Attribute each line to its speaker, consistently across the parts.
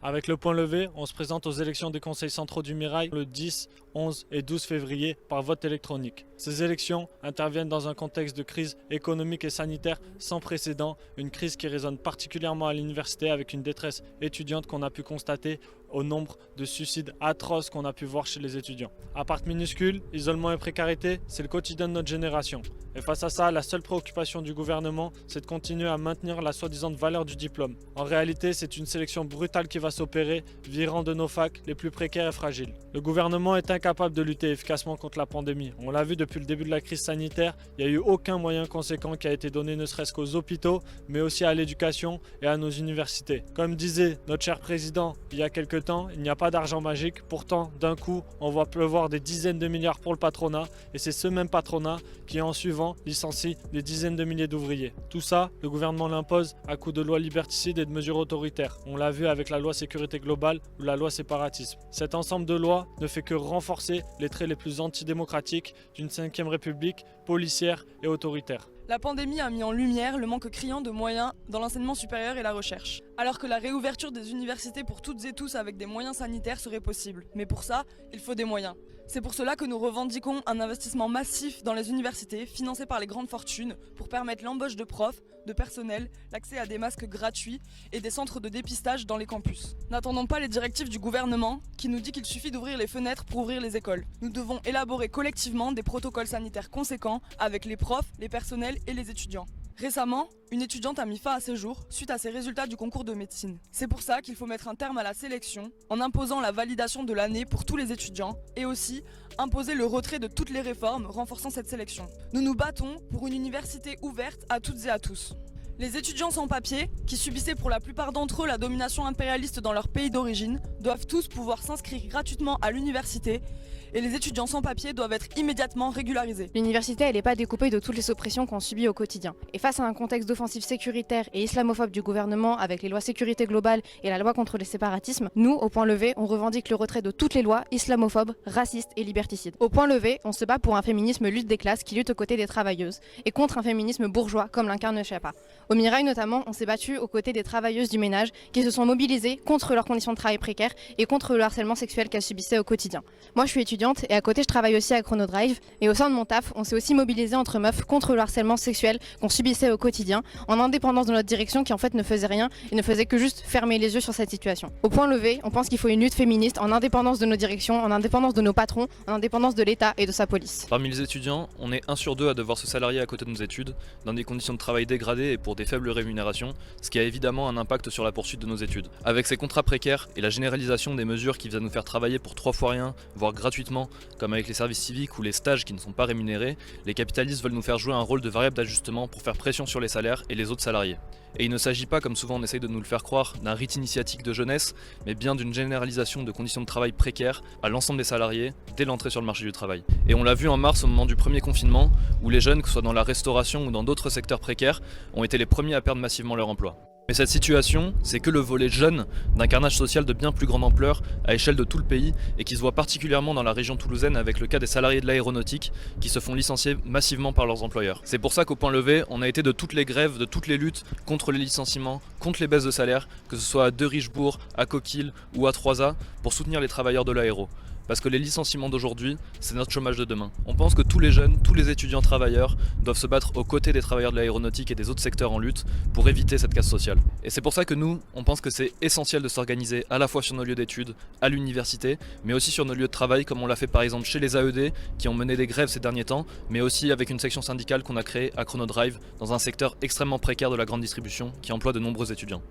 Speaker 1: Avec le point levé, on se présente aux élections des conseils centraux du Mirail le 10, 11 et 12 février par vote électronique. Ces élections interviennent dans un contexte de crise économique et sanitaire sans précédent, une crise qui résonne particulièrement à l'université avec une détresse étudiante qu'on a pu constater au nombre de suicides atroces qu'on a pu voir chez les étudiants. Appart minuscule, isolement et précarité, c'est le quotidien de notre génération. Et face à ça, la seule préoccupation du gouvernement, c'est de continuer à maintenir la soi-disant valeur du diplôme. En réalité, c'est une sélection brutale qui va s'opérer, virant de nos facs les plus précaires et fragiles. Le gouvernement est incapable de lutter efficacement contre la pandémie. On l'a vu depuis le début de la crise sanitaire, il n'y a eu aucun moyen conséquent qui a été donné ne serait-ce qu'aux hôpitaux, mais aussi à l'éducation et à nos universités. Comme disait notre cher président il y a quelques temps, il n'y a pas d'argent magique, pourtant d'un coup on voit pleuvoir des dizaines de milliards pour le patronat et c'est ce même patronat qui en suivant licencie des dizaines de milliers d'ouvriers. Tout ça, le gouvernement l'impose à coups de lois liberticides et de mesures autoritaires. On l'a vu avec la loi sécurité globale ou la loi séparatisme. Cet ensemble de lois ne fait que renforcer les traits les plus antidémocratiques d'une 5e République policière et autoritaire.
Speaker 2: La pandémie a mis en lumière le manque criant de moyens dans l'enseignement supérieur et la recherche. Alors que la réouverture des universités pour toutes et tous avec des moyens sanitaires serait possible. Mais pour ça, il faut des moyens. C'est pour cela que nous revendiquons un investissement massif dans les universités, financé par les grandes fortunes, pour permettre l'embauche de profs, de personnel, l'accès à des masques gratuits et des centres de dépistage dans les campus. N'attendons pas les directives du gouvernement qui nous dit qu'il suffit d'ouvrir les fenêtres pour ouvrir les écoles. Nous devons élaborer collectivement des protocoles sanitaires conséquents avec les profs, les personnels et les étudiants. Récemment, une étudiante a mis fin à ses jours suite à ses résultats du concours de médecine. C'est pour ça qu'il faut mettre un terme à la sélection en imposant la validation de l'année pour tous les étudiants et aussi imposer le retrait de toutes les réformes renforçant cette sélection. Nous nous battons pour une université ouverte à toutes et à tous. Les étudiants sans papier, qui subissaient pour la plupart d'entre eux la domination impérialiste dans leur pays d'origine, doivent tous pouvoir s'inscrire gratuitement à l'université et les étudiants sans papier doivent être immédiatement régularisés.
Speaker 3: L'université, elle n'est pas découpée de toutes les oppressions qu'on subit au quotidien. Et face à un contexte d'offensive sécuritaire et islamophobe du gouvernement avec les lois sécurité globale et la loi contre les séparatismes, nous, au Point Levé, on revendique le retrait de toutes les lois islamophobes, racistes et liberticides. Au Point Levé, on se bat pour un féminisme lutte des classes qui lutte aux côtés des travailleuses et contre un féminisme bourgeois comme l'incarne Chiappa. Au Mirail notamment, on s'est battu aux côtés des travailleuses du ménage qui se sont mobilisées contre leurs conditions de travail précaires et contre le harcèlement sexuel qu'elles subissaient au quotidien. Moi, je suis étudiante et à côté, je travaille aussi à Chronodrive. Et au sein de mon taf, on s'est aussi mobilisé entre meufs contre le harcèlement sexuel qu'on subissait au quotidien, en indépendance de notre direction qui en fait ne faisait rien et ne faisait que juste fermer les yeux sur cette situation. Au Point Levé, on pense qu'il faut une lutte féministe en indépendance de nos directions, en indépendance de nos patrons, en indépendance de l'État et de sa police.
Speaker 4: Parmi les étudiants, on est 1 sur 2 à devoir se salarier à côté de nos études, dans des conditions de travail dégradées et pour des faibles rémunérations, ce qui a évidemment un impact sur la poursuite de nos études. Avec ces contrats précaires et la généralisation des mesures qui visent à nous faire travailler pour 3 fois rien, voire gratuitement, comme avec les services civiques ou les stages qui ne sont pas rémunérés, les capitalistes veulent nous faire jouer un rôle de variable d'ajustement pour faire pression sur les salaires et les autres salariés. Et il ne s'agit pas, comme souvent on essaye de nous le faire croire, d'un rite initiatique de jeunesse, mais bien d'une généralisation de conditions de travail précaires à l'ensemble des salariés dès l'entrée sur le marché du travail. Et on l'a vu en mars au moment du premier confinement, où les jeunes, que ce soit dans la restauration ou dans d'autres secteurs précaires, ont été les premiers à perdre massivement leur emploi. Mais cette situation, c'est que le volet jeune d'un carnage social de bien plus grande ampleur à échelle de tout le pays et qui se voit particulièrement dans la région toulousaine avec le cas des salariés de l'aéronautique qui se font licencier massivement par leurs employeurs. C'est pour ça qu'au Point Levé, on a été de toutes les grèves, de toutes les luttes contre les licenciements, contre les baisses de salaire, que ce soit à De Richebourg, à Coquille ou à 3A, pour soutenir les travailleurs de l'aéro. Parce que les licenciements d'aujourd'hui, c'est notre chômage de demain. On pense que tous les jeunes, tous les étudiants travailleurs doivent se battre aux côtés des travailleurs de l'aéronautique et des autres secteurs en lutte pour éviter cette casse sociale. Et c'est pour ça que nous, on pense que c'est essentiel de s'organiser à la fois sur nos lieux d'études, à l'université, mais aussi sur nos lieux de travail, comme on l'a fait par exemple chez les AED, qui ont mené des grèves ces derniers temps, mais aussi avec une section syndicale qu'on a créée à Chronodrive, dans un secteur extrêmement précaire de la grande distribution, qui emploie de nombreux étudiants.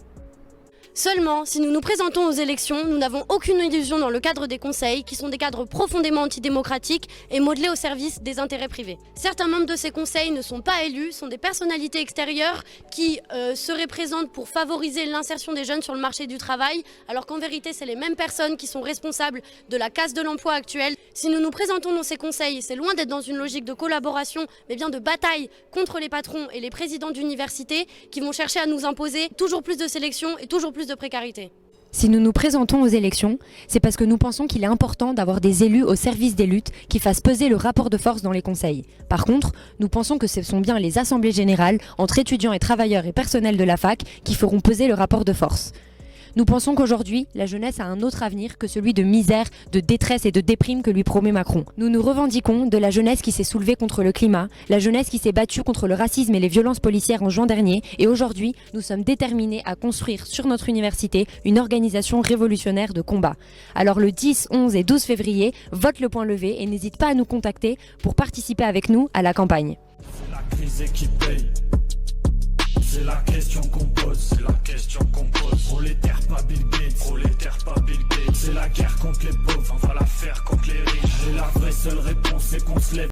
Speaker 5: Seulement, si nous nous présentons aux élections, nous n'avons aucune illusion dans le cadre des conseils, qui sont des cadres profondément antidémocratiques et modelés au service des intérêts privés. Certains membres de ces conseils ne sont pas élus, sont des personnalités extérieures qui seraient présentes pour favoriser l'insertion des jeunes sur le marché du travail, alors qu'en vérité, c'est les mêmes personnes qui sont responsables de la casse de l'emploi actuelle. Si nous nous présentons dans ces conseils, c'est loin d'être dans une logique de collaboration, mais bien de bataille contre les patrons et les présidents d'université qui vont chercher à nous imposer toujours plus de sélection et toujours plus de précarité.
Speaker 6: Si nous nous présentons aux élections, c'est parce que nous pensons qu'il est important d'avoir des élus au service des luttes qui fassent peser le rapport de force dans les conseils. Par contre, nous pensons que ce sont bien les assemblées générales entre étudiants et travailleurs et personnels de la fac qui feront peser le rapport de force. Nous pensons qu'aujourd'hui, la jeunesse a un autre avenir que celui de misère, de détresse et de déprime que lui promet Macron. Nous nous revendiquons de la jeunesse qui s'est soulevée contre le climat, la jeunesse qui s'est battue contre le racisme et les violences policières en juin dernier, et aujourd'hui, nous sommes déterminés à construire sur notre université une organisation révolutionnaire de combat. Alors le 10, 11 et 12 février, vote le point levé et n'hésite pas à nous contacter pour participer avec nous à la campagne.
Speaker 7: C'est la crise qui paye. C'est la question qu'on pose, c'est la question qu'on pose. Prolétaire pas Bill Gates, prolétaire pas Bill Gates. C'est la guerre contre les pauvres, on va la faire contre les riches. Et la vraie seule réponse c'est qu'on se lève.